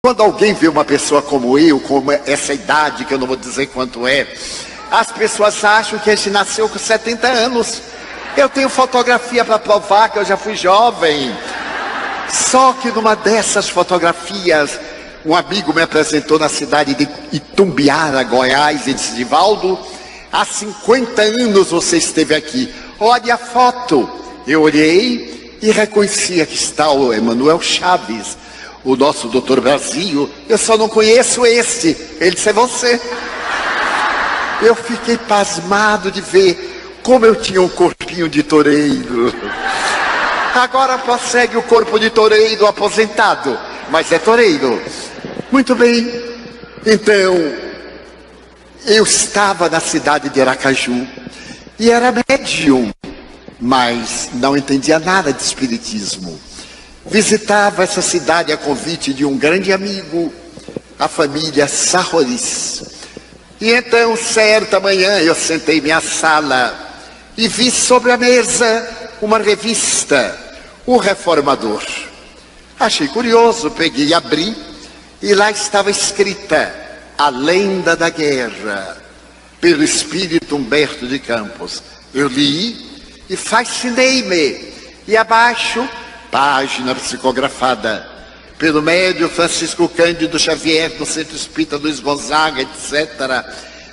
Quando alguém vê uma pessoa como eu, com essa idade, que eu não vou dizer quanto é, as pessoas acham que a gente nasceu com 70 anos. Eu tenho fotografia para provar que eu já fui jovem. Só que numa dessas fotografias, um amigo me apresentou na cidade de Itumbiara, Goiás, e disse: Divaldo, há 50 anos você esteve aqui. Olha a foto. Eu olhei e reconhecia que está o Emanuel Chaves, o nosso doutor Brasil. Eu só não conheço este. Ele disse: é você. Eu fiquei pasmado de ver como eu tinha um corpinho de toureiro. Agora prossegue o corpo de toureiro aposentado, mas é toureiro. Muito bem. Então, eu estava na cidade de Aracaju e era médium, mas não entendia nada de espiritismo. Visitava essa cidade a convite de um grande amigo, a família Sarroris. E então, certa manhã, eu sentei em minha sala e vi sobre a mesa uma revista, O Reformador. Achei curioso, peguei e abri, e lá estava escrita A Lenda da Guerra, pelo espírito Humberto de Campos. Eu li e fascinei-me. E abaixo, página psicografada pelo médium Francisco Cândido Xavier, do Centro Espírita Luiz Gonzaga, etc.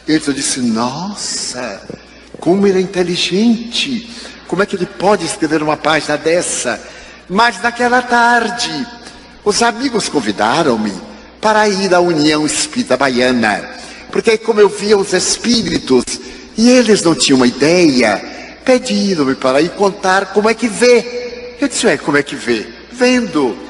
Eu disse: nossa, como ele é inteligente, como é que ele pode escrever uma página dessa? Mas naquela tarde, os amigos convidaram-me para ir à União Espírita Baiana, porque como eu via os espíritos e eles não tinham uma ideia, pediram-me para ir contar como é que vê. Eu disse: como é que vê? Vendo.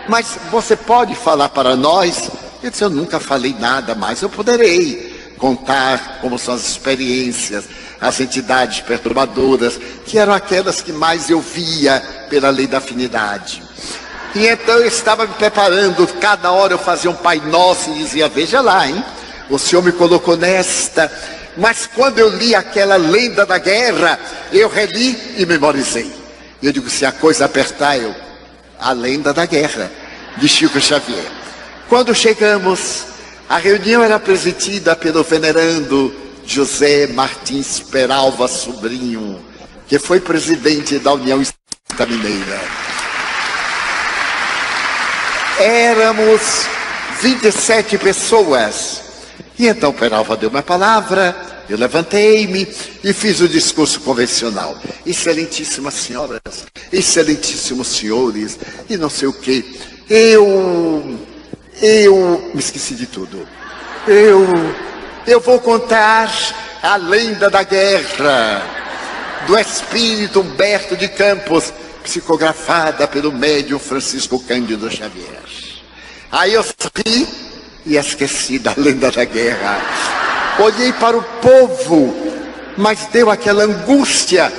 Mas você pode falar para nós? Eu disse: eu nunca falei nada, mas eu poderei contar como são as experiências, as entidades perturbadoras, que eram aquelas que mais eu via pela lei da afinidade. E então eu estava me preparando, cada hora eu fazia um Pai Nosso e dizia: veja lá, hein? O Senhor me colocou nesta. Mas quando eu li aquela Lenda da Guerra, eu reli e memorizei. E eu digo: se a coisa apertar, A Lenda da Guerra, de Chico Xavier. Quando chegamos, a reunião era presidida pelo venerando José Martins Peralva Sobrinho, que foi presidente da União Espírita Mineira. Éramos 27 pessoas. E então Peralva deu uma palavra, eu levantei-me e fiz o discurso convencional. Excelentíssimas senhoras, excelentíssimos senhores, e não sei o quê. Eu me esqueci de tudo. Eu vou contar a lenda da guerra, do espírito Humberto de Campos, psicografada pelo médium Francisco Cândido Xavier. Aí eu sorri e esqueci da lenda da guerra. Olhei para o povo, mas deu aquela angústia.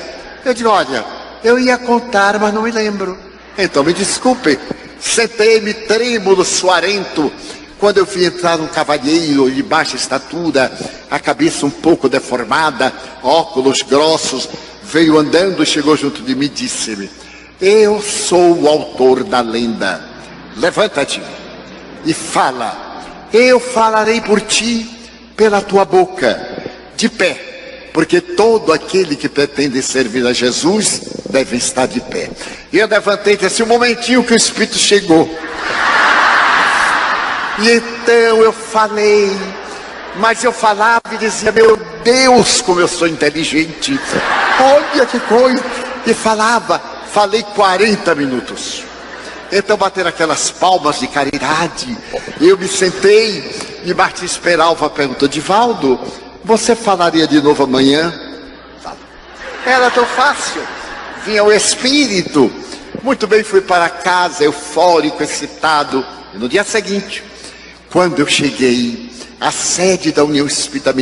Eu digo: olha, eu ia contar, mas não me lembro. Então me desculpe. Sentei-me trêmulo, suarento, quando eu vi entrar um cavalheiro de baixa estatura, a cabeça um pouco deformada, óculos grossos, veio andando, chegou junto de mim e disse-me: eu sou o autor da lenda. Levanta-te e fala. Eu falarei por ti, pela tua boca, de pé, porque todo aquele que pretende servir a Jesus deve estar de pé. E eu levantei e disse: um momentinho que o Espírito chegou. E então eu falei, mas eu falava e dizia: meu Deus, como eu sou inteligente, olha que coisa. E falei 40 minutos. Então bateram aquelas palmas de caridade. Eu me sentei e Martins Peralva perguntou: Divaldo, você falaria de novo amanhã? Era tão fácil. Vinha o espírito. Muito bem, fui para casa, eufórico, excitado. E no dia seguinte, quando eu cheguei, a sede da União Espírita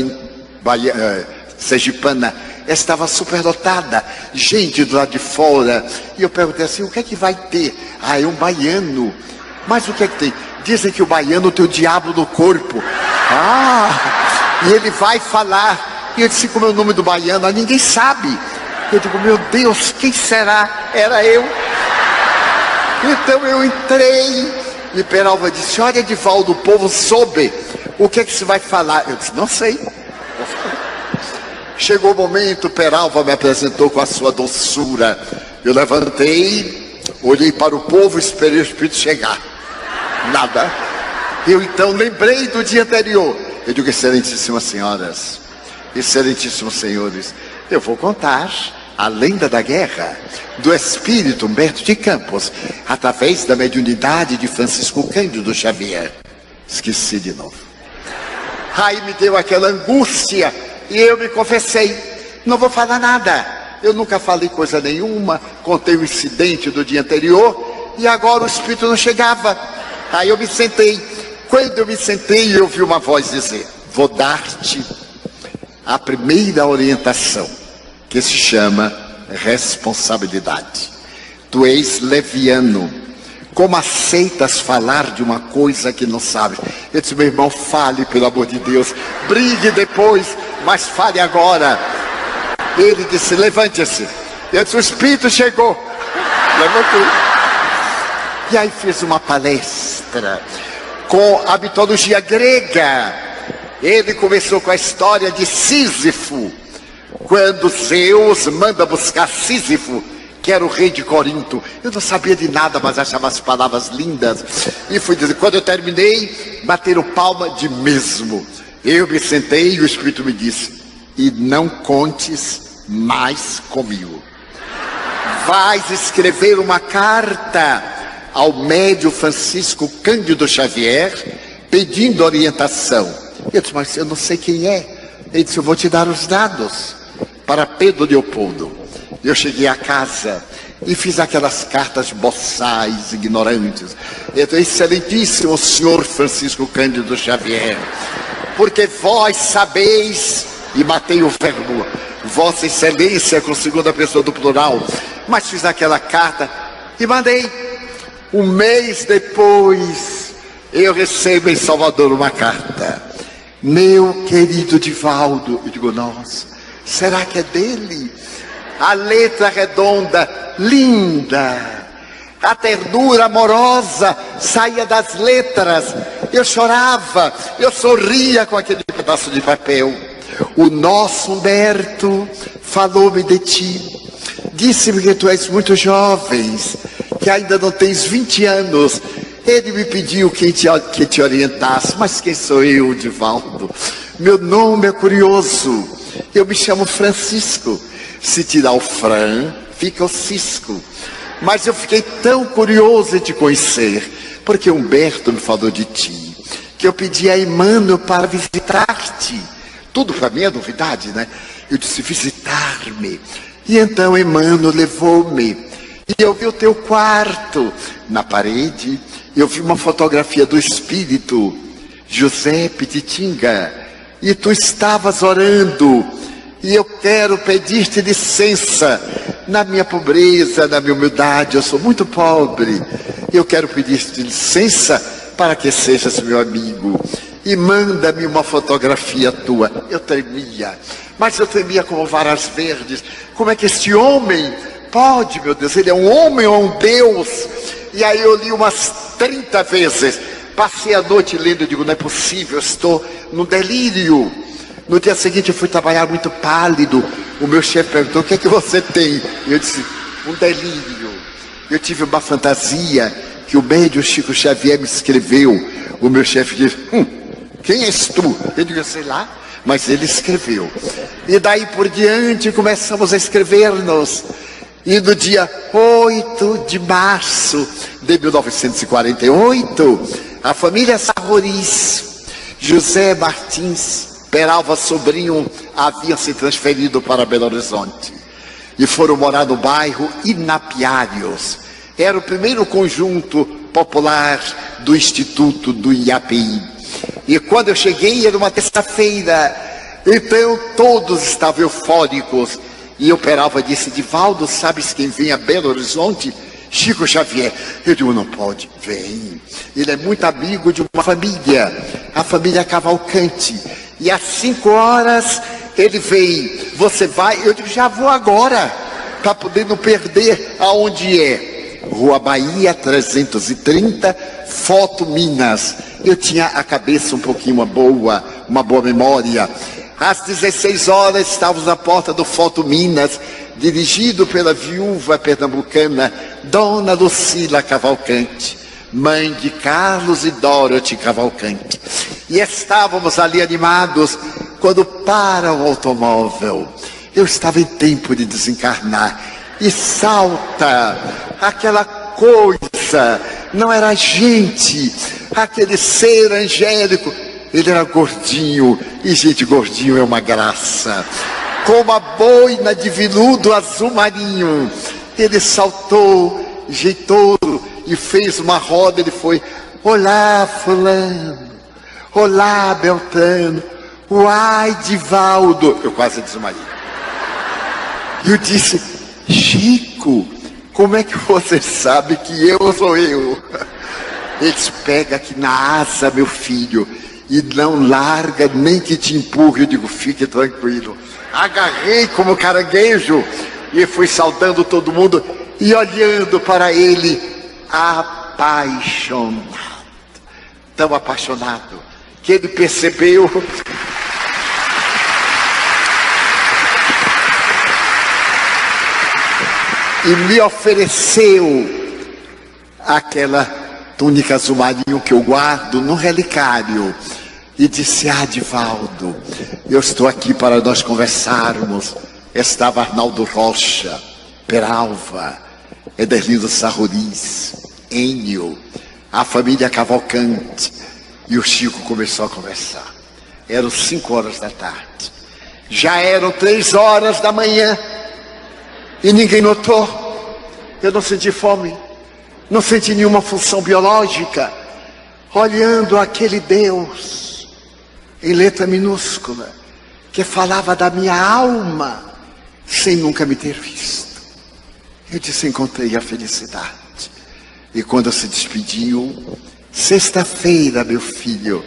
Sergipana estava superlotada, gente do lado de fora. E eu perguntei assim: o que é que vai ter? Ah, é um baiano. Mas o que é que tem? Dizem que o baiano tem o diabo no corpo. E ele vai falar. E eu disse: como é o nome do baiano? Ninguém sabe. Eu digo: meu Deus, quem será? Era eu. Então eu entrei E Peralva disse: olha, Edivaldo, o povo soube. O que é que você vai falar? Eu disse: não sei. Chegou o momento, Peralva me apresentou com a sua doçura. Eu levantei, olhei para o povo e esperei o Espírito chegar. Nada. Eu então lembrei do dia anterior. Eu digo: excelentíssimas senhoras, excelentíssimos senhores, eu vou contar a lenda da guerra do espírito Humberto de Campos, através da mediunidade de Francisco Cândido Xavier. Esqueci de novo. Aí me deu aquela angústia e eu me confessei: não vou falar nada. Eu nunca falei coisa nenhuma, contei o incidente do dia anterior e agora o espírito não chegava. Aí eu me sentei. Quando eu me sentei, eu ouvi uma voz dizer: vou dar-te a primeira orientação, que se chama responsabilidade. Tu és leviano. Como aceitas falar de uma coisa que não sabes? Eu disse: meu irmão, fale, pelo amor de Deus. Brigue depois, mas fale agora. Ele disse: levante-se. Eu disse: o Espírito chegou. Levantei. E aí fiz uma palestra com a mitologia grega. Ele começou com a história de Sísifo, quando Zeus manda buscar Sísifo, que era o rei de Corinto. Eu não sabia de nada, mas achava as palavras lindas. E fui dizer, quando eu terminei, bateram palma de mesmo. Eu me sentei e o Espírito me disse: e não contes mais comigo. Vais escrever uma carta ao médium Francisco Cândido Xavier, pedindo orientação. Eu disse: mas eu não sei quem é. Ele disse: eu vou te dar os dados para Pedro Leopoldo. Eu cheguei a casa e fiz aquelas cartas boçais, ignorantes. Eu disse: excelentíssimo senhor Francisco Cândido Xavier, porque vós sabeis, e matei o verbo, vossa excelência, com segunda pessoa do plural, mas fiz aquela carta e mandei. Um mês depois, eu recebo em Salvador uma carta: meu querido Edivaldo. Eu digo: nossa, será que é dele? A letra redonda, linda, a ternura amorosa saía das letras. Eu chorava, eu sorria com aquele pedaço de papel. O nosso Humberto falou-me de ti, disse-me que tu és muito jovem, que ainda não tens 20 anos. Ele me pediu que te orientasse. Mas quem sou eu, Edivaldo? Meu nome é curioso, eu me chamo Francisco. Se tirar o Fran, fica o Cisco. Mas eu fiquei tão curioso em te conhecer, porque Humberto me falou de ti, que eu pedi a Emmanuel para visitar-te. Tudo para mim é novidade, né? Eu disse: visitar-me. E então Emmanuel levou-me. E eu vi o teu quarto. Na parede, eu vi uma fotografia do espírito José Pititinga. E tu estavas orando. E eu quero pedir-te licença. Na minha pobreza, na minha humildade, eu sou muito pobre. Eu quero pedir-te licença para que sejas meu amigo. E manda-me uma fotografia tua. Eu tremia, mas eu tremia como varas verdes. Como é que este homem pode, meu Deus? Ele é um homem ou um Deus? E aí eu li umas 30 vezes. Passei a noite lendo e digo: não é possível, eu estou num delírio. No dia seguinte eu fui trabalhar muito pálido. O meu chefe perguntou: o que é que você tem? E eu disse: um delírio. Eu tive uma fantasia que o médium Chico Xavier me escreveu. O meu chefe disse: quem és tu? Eu digo: sei lá, mas ele escreveu. E daí por diante começamos a escrever-nos. E no dia 8 de março de 1948, a família Sarroris, José Martins, Peralva sobrinho, haviam se transferido para Belo Horizonte. E foram morar no bairro Inapiários. Era o primeiro conjunto popular do Instituto do IAPI. E quando eu cheguei, era uma terça-feira. Então todos estavam eufóricos. E o Peralva disse: Edivaldo, sabes quem vem a Belo Horizonte? Chico Xavier. Eu digo: não pode. Vem. Ele é muito amigo de uma família, a família Cavalcante. E às 5 horas ele vem. Você vai? Eu digo: já vou agora, para poder não perder aonde é. Rua Bahia 330, Foto Minas. Eu tinha a cabeça um pouquinho uma boa memória. Às 16 horas estávamos na porta do Foto Minas, dirigido pela viúva pernambucana Dona Lucila Cavalcante, mãe de Carlos e Dorothy Cavalcante. E estávamos ali animados quando para o automóvel. Eu estava em tempo de desencarnar e salta aquela coisa, não era gente, aquele ser angélico. Ele era gordinho, e gente, gordinho é uma graça, com uma boina de veludo azul marinho. Ele saltou, jeitoso, e fez uma roda. Ele foi: olá fulano, olá Beltrano, uai Divaldo. Eu quase desmaiei. E eu disse: Chico, como é que você sabe que eu sou eu? Eles pegam aqui na asa, meu filho, e não larga nem que te empurre. Eu digo: fique tranquilo. Agarrei como caranguejo e fui saudando todo mundo e olhando para ele, apaixonado, tão apaixonado que ele percebeu e me ofereceu aquela túnica azul marinho que eu guardo no relicário. E disse: Divaldo, eu estou aqui para nós conversarmos. Estava Arnaldo Rocha, Peralva, Ederlindo Sarruriz, Enio, a família Cavalcante. E o Chico começou a conversar. Eram 5 horas da tarde. Já eram 3 horas da manhã. E ninguém notou. Eu não senti fome, não senti nenhuma função biológica. Olhando aquele Deus em letra minúscula, que falava da minha alma, sem nunca me ter visto. Eu disse: encontrei a felicidade. E quando se despediu: sexta-feira, meu filho,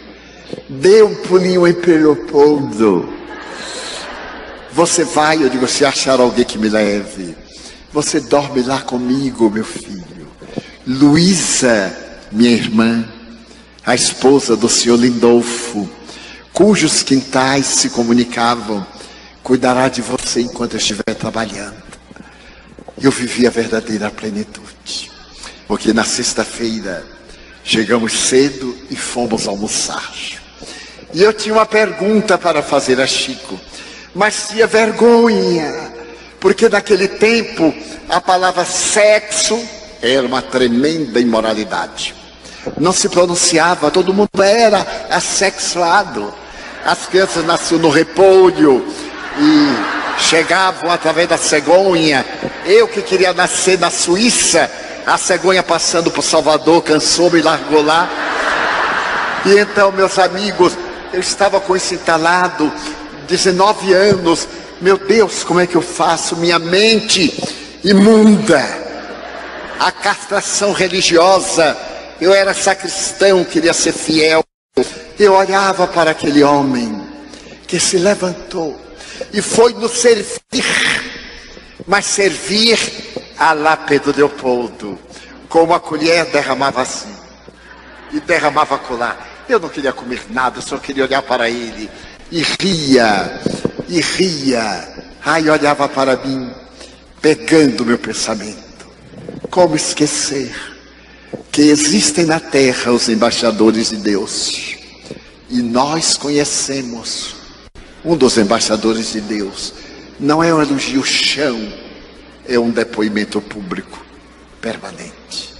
dê um pulinho em Leopoldo. Você vai, eu digo, se achar alguém que me leve. Você dorme lá comigo, meu filho. Luísa, minha irmã, a esposa do senhor Lindolfo, cujos quintais se comunicavam, cuidará de você enquanto eu estiver trabalhando. Eu vivi a verdadeira plenitude, porque na sexta-feira chegamos cedo e fomos almoçar. E eu tinha uma pergunta para fazer a Chico, mas tinha vergonha, porque naquele tempo a palavra sexo era uma tremenda imoralidade. Não se pronunciava, todo mundo era assexuado. As crianças nasciam no repolho e chegavam através da cegonha. Eu que queria nascer na Suíça, a cegonha passando por Salvador cansou-me e largou lá. E então, meus amigos, eu estava com esse entalado, 19 anos. Meu Deus, como é que eu faço? Minha mente imunda, a castração religiosa. Eu era sacristão, queria ser fiel. Eu olhava para aquele homem que se levantou e foi nos servir, mas servir a lá Pedro Leopoldo, com uma colher derramava assim e derramava colar. Eu não queria comer nada, só queria olhar para ele e ria, e ria. Aí olhava para mim, pegando meu pensamento. Como esquecer que existem na terra os embaixadores de Deus? E nós conhecemos um dos embaixadores de Deus. Não é um elogio chão, é um depoimento público permanente.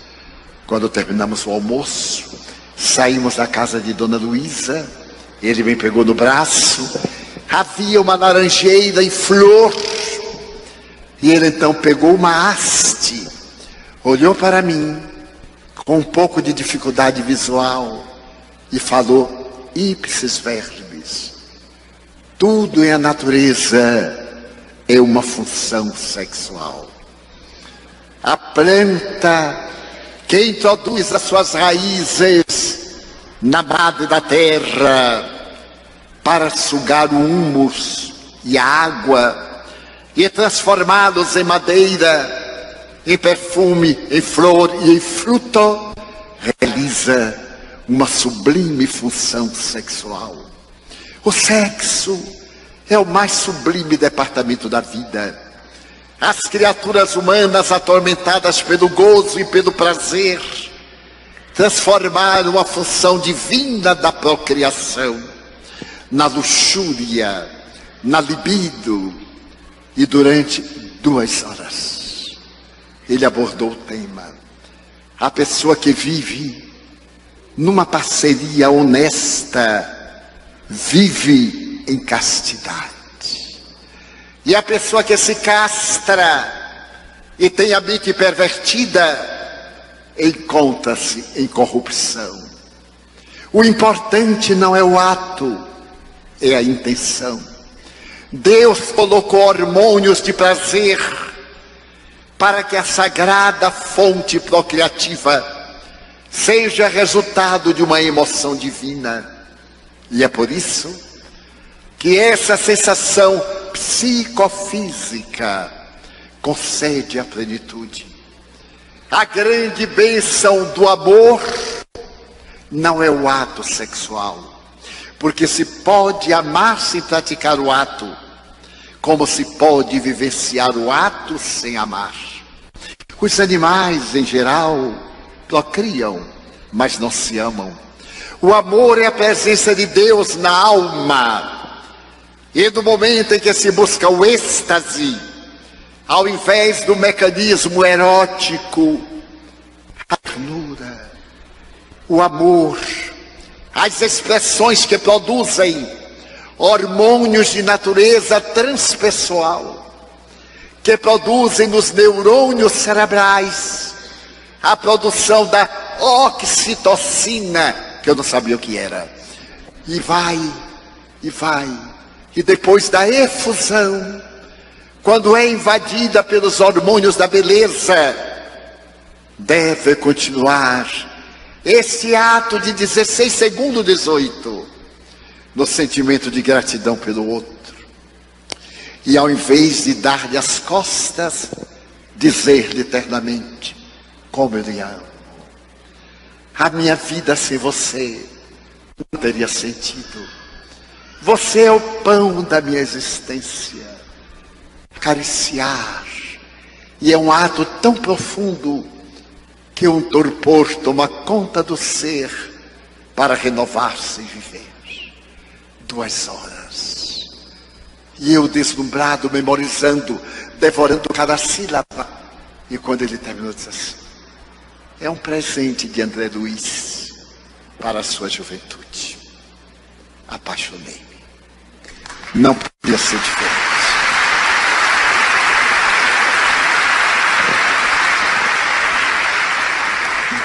Quando terminamos o almoço, saímos da casa de Dona Luísa. Ele me pegou no braço. Havia uma laranjeira em flor. E ele então pegou uma haste, olhou para mim com um pouco de dificuldade visual e falou: ipsis verbis, tudo em a natureza é uma função sexual. A planta que introduz as suas raízes na madre da terra para sugar o humus e a água e transformá-los em madeira, em perfume, em flor e em fruto, realiza uma sublime função sexual. O sexo é o mais sublime departamento da vida. As criaturas humanas, atormentadas pelo gozo e pelo prazer, transformaram a função divina da procriação na luxúria, na libido. E durante 2 horas, ele abordou o tema. A pessoa que vive numa parceria honesta, vive em castidade. E a pessoa que se castra e tem a mente pervertida, encontra-se em corrupção. O importante não é o ato, é a intenção. Deus colocou hormônios de prazer para que a sagrada fonte procriativa seja resultado de uma emoção divina. E é por isso que essa sensação psicofísica concede a plenitude. A grande bênção do amor não é o ato sexual, porque se pode amar sem praticar o ato, como se pode vivenciar o ato sem amar. Os animais, em geral, procriam, mas não se amam. O amor é a presença de Deus na alma. E no momento em que se busca o êxtase, ao invés do mecanismo erótico, a ternura, o amor, as expressões que produzem hormônios de natureza transpessoal, que produzem nos neurônios cerebrais a produção da oxitocina, que eu não sabia o que era, e vai, e depois da efusão, quando é invadida pelos hormônios da beleza, deve continuar esse ato de 16 segundos 18, no sentimento de gratidão pelo outro. E ao invés de dar-lhe as costas, dizer-lhe eternamente: como eu lhe amo. A minha vida sem você não teria sentido. Você é o pão da minha existência. Acariciar. E é um ato tão profundo que um torpor toma conta do ser para renovar-se e viver. 2 horas. E eu deslumbrado, memorizando, devorando cada sílaba. E quando ele terminou, disse assim: é um presente de André Luiz para a sua juventude. Apaixonei-me. Não podia ser diferente.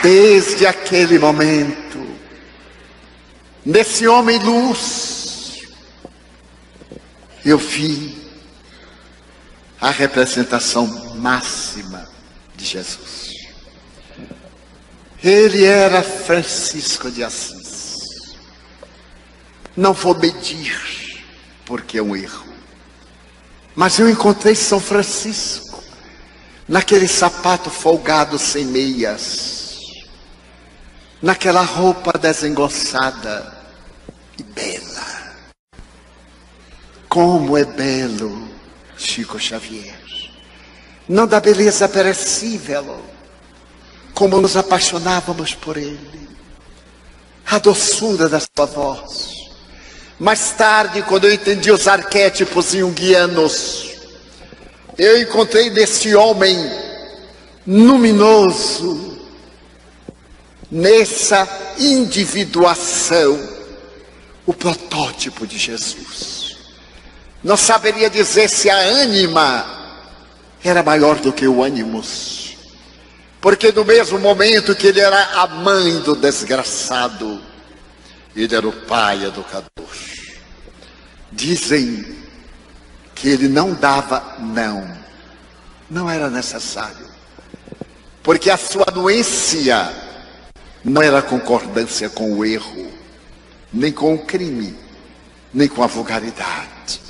Desde aquele momento, nesse homem luz, eu vi a representação máxima de Jesus. Ele era Francisco de Assis. Não vou medir, porque é um erro. Mas eu encontrei São Francisco naquele sapato folgado sem meias, naquela roupa desengonçada e bela. Como é belo Chico Xavier. Não da beleza perecível, como nos apaixonávamos por ele. A doçura da sua voz. Mais tarde, quando eu entendi os arquétipos junguianos, eu encontrei nesse homem luminoso, nessa individuação, o protótipo de Jesus. Não saberia dizer se a ânima era maior do que o ânimos, porque no mesmo momento que ele era a mãe do desgraçado, ele era o pai educador. Dizem que ele não dava não era necessário, porque a sua anuência não era concordância com o erro, nem com o crime, nem com a vulgaridade.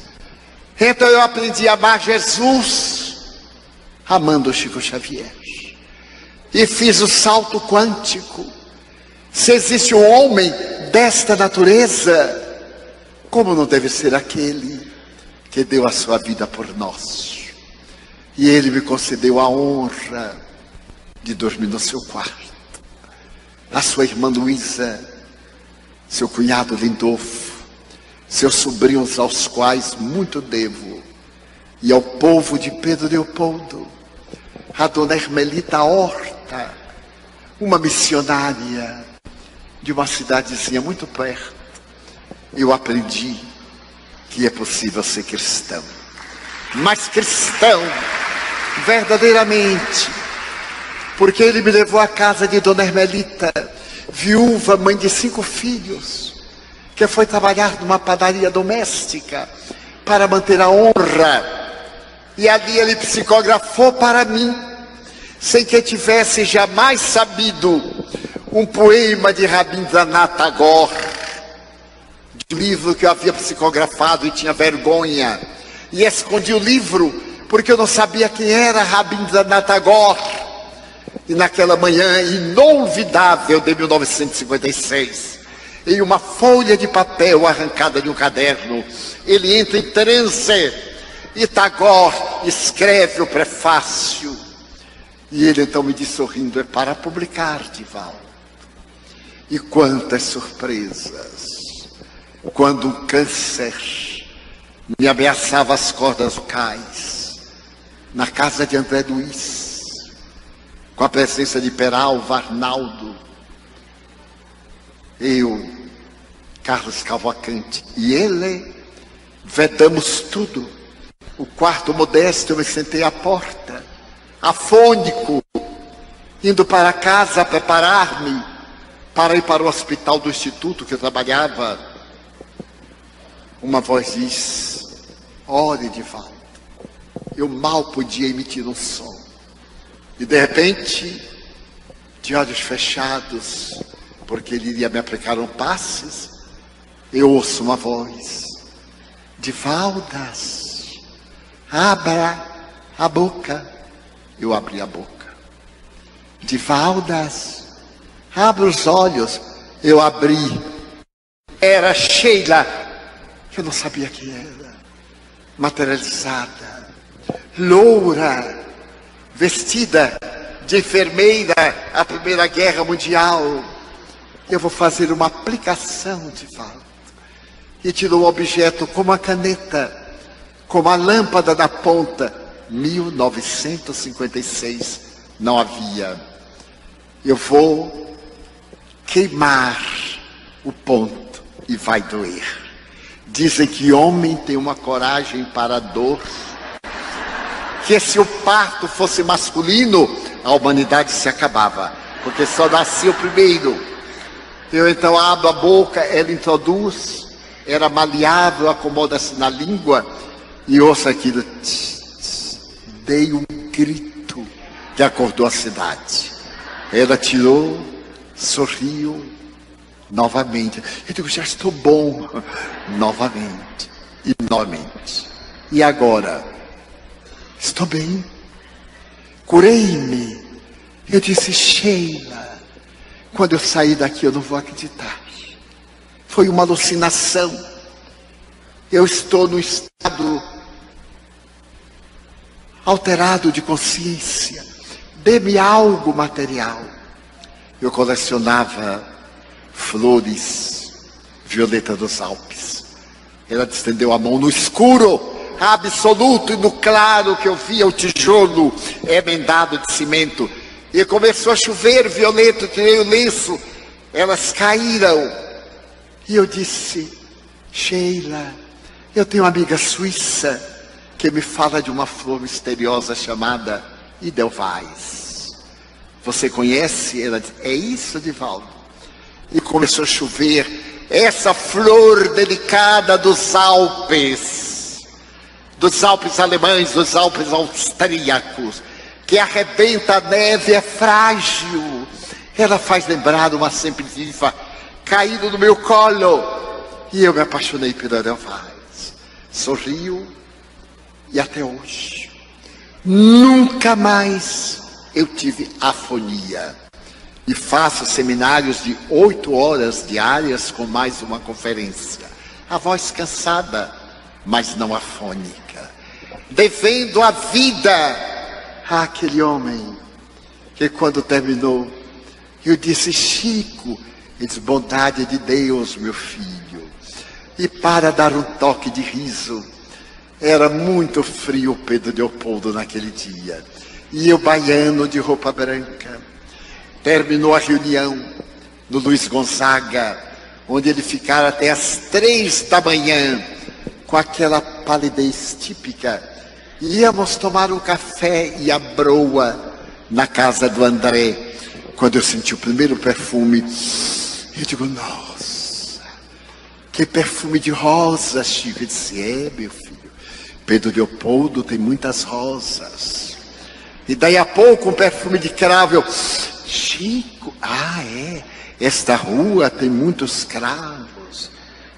Então eu aprendi a amar Jesus amando Chico Xavier. E fiz o salto quântico Se existe um homem desta natureza, como não deve ser aquele que deu a sua vida por nós? E ele me concedeu a honra de dormir no seu quarto. A sua irmã Luísa, seu cunhado Lindolfo, seus sobrinhos aos quais muito devo, e ao povo de Pedro Leopoldo, a dona Hermelita Horta, uma missionária de uma cidadezinha muito perto. Eu aprendi que é possível ser cristão, mas cristão verdadeiramente, porque ele me levou à casa de dona Hermelita, viúva, mãe de 5 filhos, que foi trabalhar numa padaria doméstica para manter a honra. E ali ele psicografou para mim, sem que eu tivesse jamais sabido, um poema de Rabindranath Tagore, de um livro que eu havia psicografado e tinha vergonha. E escondi o livro, porque eu não sabia quem era Rabindranath Tagore. E naquela manhã inolvidável de 1956, em uma folha de papel arrancada de um caderno, ele entra em transe e Tagore escreve o prefácio. E ele então me diz sorrindo: é para publicar, Divaldo. E quantas surpresas! Quando um câncer me ameaçava as cordas vocais, na casa de André Luiz, com a presença de Peralva, Arnaldo, eu, Carlos Cavalcante e ele, vedamos tudo. O quarto modesto, eu me sentei à porta, afônico, indo para casa a preparar-me para ir para o hospital do instituto que eu trabalhava. Uma voz diz: ore, Divaldo. Eu mal podia emitir um som. E de repente, de olhos fechados, porque ele iria me aplicar um passes, eu ouço uma voz: Divaldas, abra a boca. Eu abri a boca. Divaldas, abra os olhos. Eu abri. Era Sheila. Eu não sabia quem era. Materializada, loura, vestida de enfermeira à Primeira Guerra Mundial. Eu vou fazer uma aplicação, Divaldo. E tirou um objeto como a caneta, como a lâmpada da ponta. 1956 não havia. Eu vou queimar o ponto e vai doer. Dizem que homem tem uma coragem para a dor, que se o parto fosse masculino, a humanidade se acabava, porque só nascia o primeiro. Eu então abro a boca, ela introduz, era maleável, acomoda-se na língua, e ouço aquilo. Dei um grito que acordou a cidade. Ela tirou, sorriu novamente. Eu digo: já estou bom. Novamente e novamente. E agora? Estou bem. Curei-me. Eu disse: Sheila, quando eu sair daqui eu não vou acreditar. Foi uma alucinação. Eu estou no estado alterado de consciência. Dê-me algo material. Eu colecionava flores, violeta dos Alpes. Ela estendeu a mão no escuro absoluto e no claro que eu via o tijolo emendado de cimento. E começou a chover violeta, tirei o lenço, elas caíram. E eu disse: Sheila, eu tenho uma amiga suíça que me fala de uma flor misteriosa chamada Edelweiss. Você conhece? Ela disse: é isso, Divaldo. E começou a chover. Essa flor delicada dos Alpes alemães, dos Alpes austríacos, que arrebenta a neve, é frágil. Ela faz lembrar uma sempre-viva caído no meu colo. E eu me apaixonei pela Edelweiss. Sorriu. E até hoje, nunca mais eu tive afonia. e faço seminários de 8 horas diárias com mais uma conferência. A voz cansada, mas não afônica, devendo a vida àquele homem que quando terminou, eu disse: Chico, ele disse: bondade de Deus, meu filho. E para dar um toque de riso, era muito frio o Pedro Leopoldo naquele dia, e eu baiano de roupa branca. Terminou a reunião no Luiz Gonzaga, onde ele ficara até as 3 da manhã, com aquela palidez típica. Íamos tomar um café e a broa na casa do André. Quando eu senti o primeiro perfume, eu digo: nossa, que perfume de rosa, Chico. Ele disse: é, meu filho, Pedro Leopoldo tem muitas rosas. E daí a pouco um perfume de cravo. Eu: Chico, esta rua tem muitos cravos.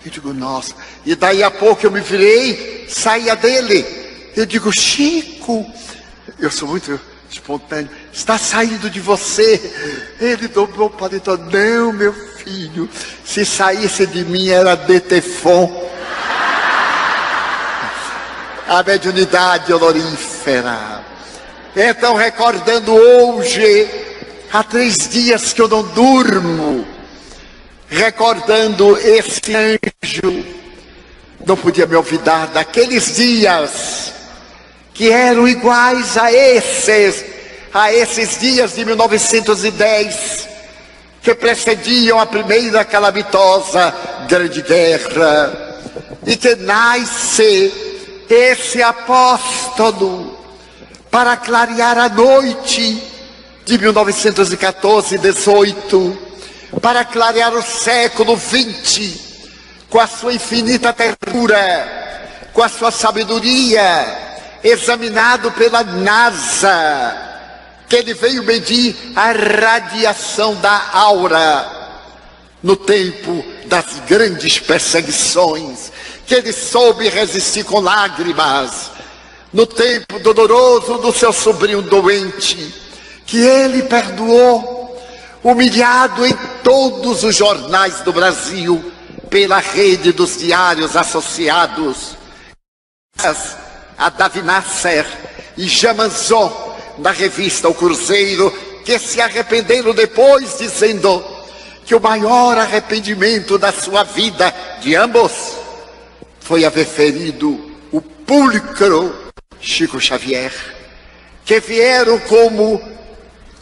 Eu digo: nossa. E daí a pouco eu me virei, saía dele. Eu digo: Chico, eu sou muito espontâneo, está saindo de você. Ele dobrou o paletó. Não, meu filho, se saísse de mim era Detefon. A mediunidade olorífera. Então, recordando hoje, há 3 dias que eu não durmo, recordando esse anjo, não podia me olvidar daqueles dias que eram iguais a esses dias de 1910, que precediam a primeira calamitosa Grande Guerra, e que nasce esse apóstolo para clarear a noite de 1914 e 18, para clarear o século XX, com a sua infinita ternura, com a sua sabedoria, examinado pela NASA, que ele veio medir a radiação da aura no tempo das grandes perseguições, que ele soube resistir com lágrimas no tempo doloroso do seu sobrinho doente, que ele perdoou, humilhado em todos os jornais do Brasil, pela rede dos diários associados, a Davi Nasser e Jamanzon, na revista O Cruzeiro, que se arrependeram depois, dizendo que o maior arrependimento da sua vida, de ambos, foi haver ferido o pulcro Chico Xavier, que vieram como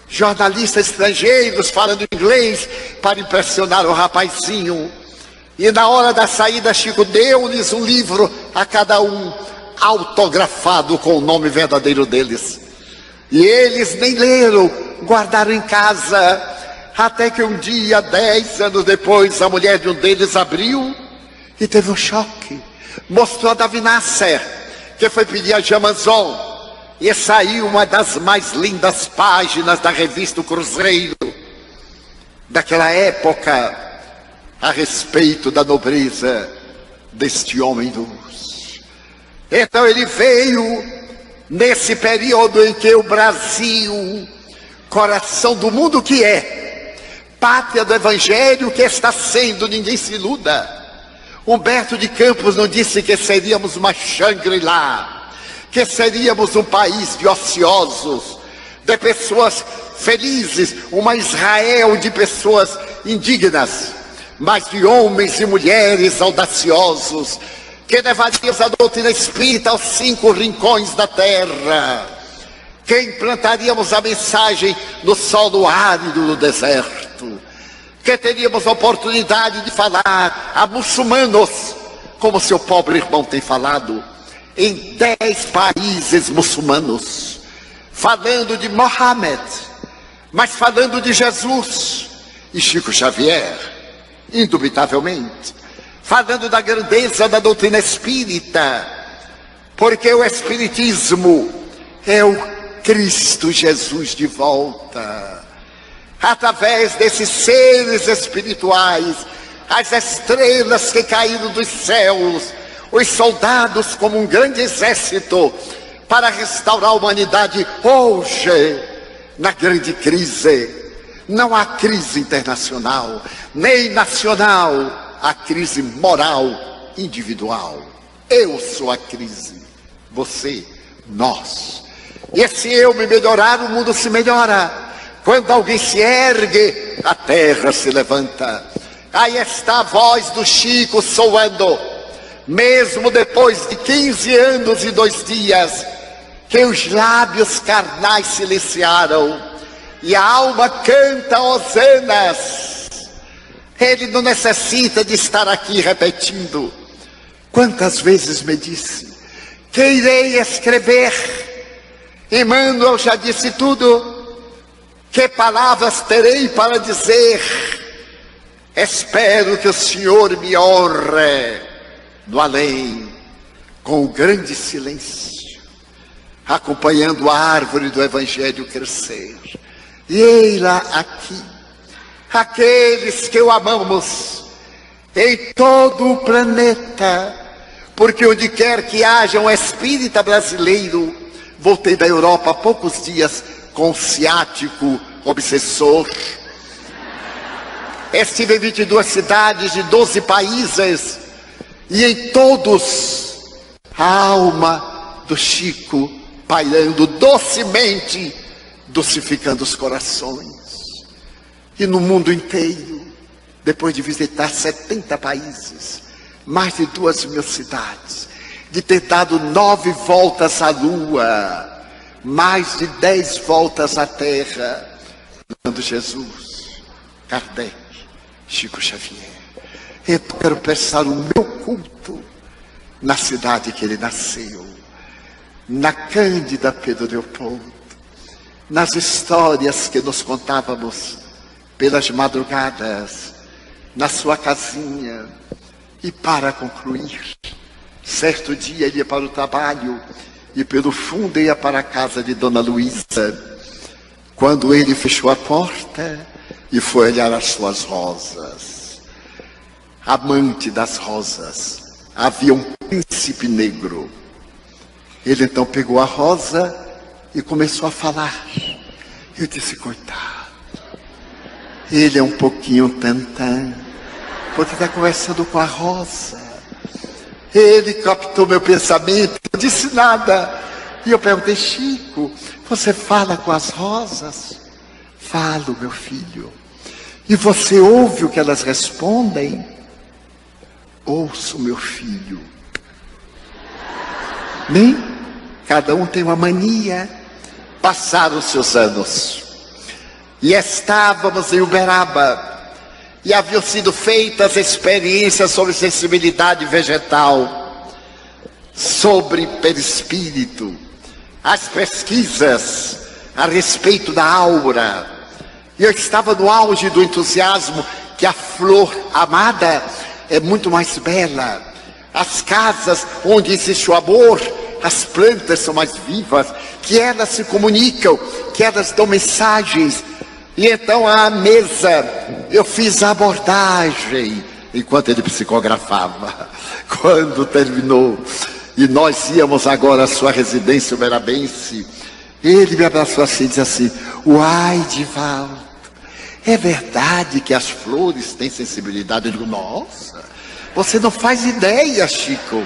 jornalistas estrangeiros falando inglês para impressionar o rapazinho. E na hora da saída, Chico deu-lhes um livro a cada um, autografado com o nome verdadeiro deles. E eles nem leram, guardaram em casa, até que um dia, 10 anos depois, a mulher de um deles abriu e teve um choque. Mostrou a Davi Nasser, que foi pedir a Jamanzon, e saiu uma das mais lindas páginas da revista O Cruzeiro, daquela época, a respeito da nobreza deste homem luz. Então ele veio nesse período em que o Brasil, coração do mundo que é, pátria do Evangelho que está sendo, ninguém se iluda. Humberto de Campos não disse que seríamos uma Shangri-La, que seríamos um país de ociosos, de pessoas felizes, uma Israel de pessoas indignas, mas de homens e mulheres audaciosos, que levaríamos a doutrina espírita aos 5 rincões da terra, que implantaríamos a mensagem no solo árido do deserto, que teríamos a oportunidade de falar a muçulmanos, como seu pobre irmão tem falado, em 10 países muçulmanos, falando de Mohammed, mas falando de Jesus e Chico Xavier, indubitavelmente, falando da grandeza da doutrina espírita, porque o espiritismo é o Cristo Jesus de volta, através desses seres espirituais, as estrelas que caíram dos céus, os soldados como um grande exército, para restaurar a humanidade hoje, na grande crise, Não há crise internacional, nem nacional, há crise moral, individual. Eu sou a crise, você, nós. E se eu me melhorar, o mundo se melhora. Quando alguém se ergue, a terra se levanta. Aí está a voz do Chico soando, mesmo depois de 15 anos e 2 dias, que os lábios carnais silenciaram, e a alma canta hosanas. Ele não necessita de estar aqui repetindo. Quantas vezes me disse que irei escrever? Emmanuel já disse tudo. Que palavras terei para dizer? Espero que o Senhor me honre no além, com o grande silêncio, acompanhando a árvore do Evangelho crescer. E ei-la aqui, aqueles que o amamos, em todo o planeta, porque onde quer que haja um espírita brasileiro, voltei da Europa há poucos dias com um ciático obsessor. Estive em 22 cidades de 12 países, e em todos a alma do Chico pairando docemente, docificando os corações. E no mundo inteiro, depois de visitar 70 países, mais de 2.000 cidades, de ter dado 9 voltas à Lua, mais de 10 voltas à Terra, dando Jesus, Kardec, Chico Xavier. Eu quero prestar o meu culto na cidade que ele nasceu, na Cândida Pedro Leopoldo, nas histórias que nos contávamos pelas madrugadas, na sua casinha. E para concluir, certo dia ele ia para o trabalho e pelo fundo ia para a casa de Dona Luísa. Quando ele fechou a porta e foi olhar as suas rosas, amante das rosas, havia um príncipe negro. Ele então pegou a rosa e começou a falar. Eu disse, coitado, ele é um pouquinho tantã, porque está conversando com a rosa. Ele captou meu pensamento, não disse nada. E eu perguntei, Chico, você fala com as rosas? Falo, meu filho. E você ouve o que elas respondem? Ouço, meu filho. Bem, cada um tem uma mania. Passaram os seus anos. E estávamos em Uberaba. E haviam sido feitas experiências sobre sensibilidade vegetal, sobre perispírito, as pesquisas a respeito da aura. E eu estava no auge do entusiasmo que a flor amada é muito mais bela. As casas onde existe o amor, as plantas são mais vivas, que elas se comunicam, que elas dão mensagens. E então à mesa eu fiz a abordagem enquanto ele psicografava. Quando terminou e nós íamos agora à sua residência uberabense, ele me abraçou assim e disse assim, uai, Divaldo, é verdade que as flores têm sensibilidade? Eu digo, nossa, você não faz ideia, Chico.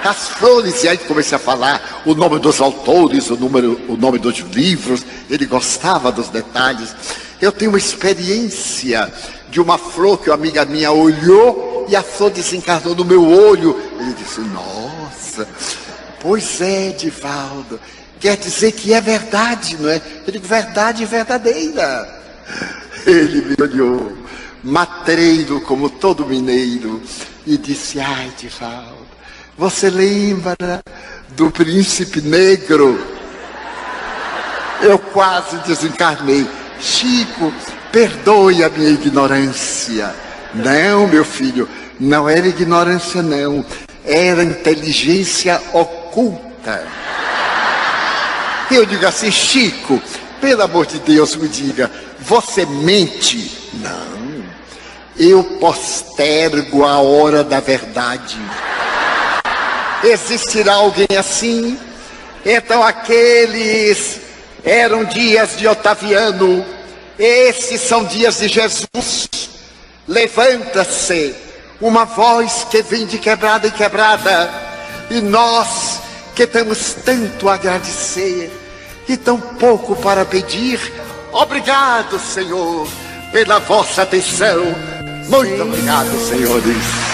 As flores, e aí comecei a falar o nome dos autores, o nome dos livros. Ele gostava dos detalhes. Eu tenho uma experiência de uma flor que uma amiga minha olhou e a flor desencarnou no meu olho. Ele disse, nossa, pois é, Divaldo, quer dizer que é verdade, não é? Eu digo, verdade verdadeira. Ele me olhou, matreiro como todo mineiro, e disse, ai, Divaldo, você lembra do príncipe negro? Eu quase desencarnei. Chico, perdoe a minha ignorância. Não, meu filho, não era ignorância não, era inteligência oculta. Eu digo assim, Chico, pelo amor de Deus, me diga, você mente? Não, eu postergo a hora da verdade. Existirá alguém assim? Então aqueles eram dias de Otaviano, Esses são dias de Jesus. Levanta-se uma voz que vem de quebrada em quebrada, e nós que temos tanto a agradecer e tão pouco para pedir, obrigado, Senhor, pela vossa atenção. Muito obrigado, senhores.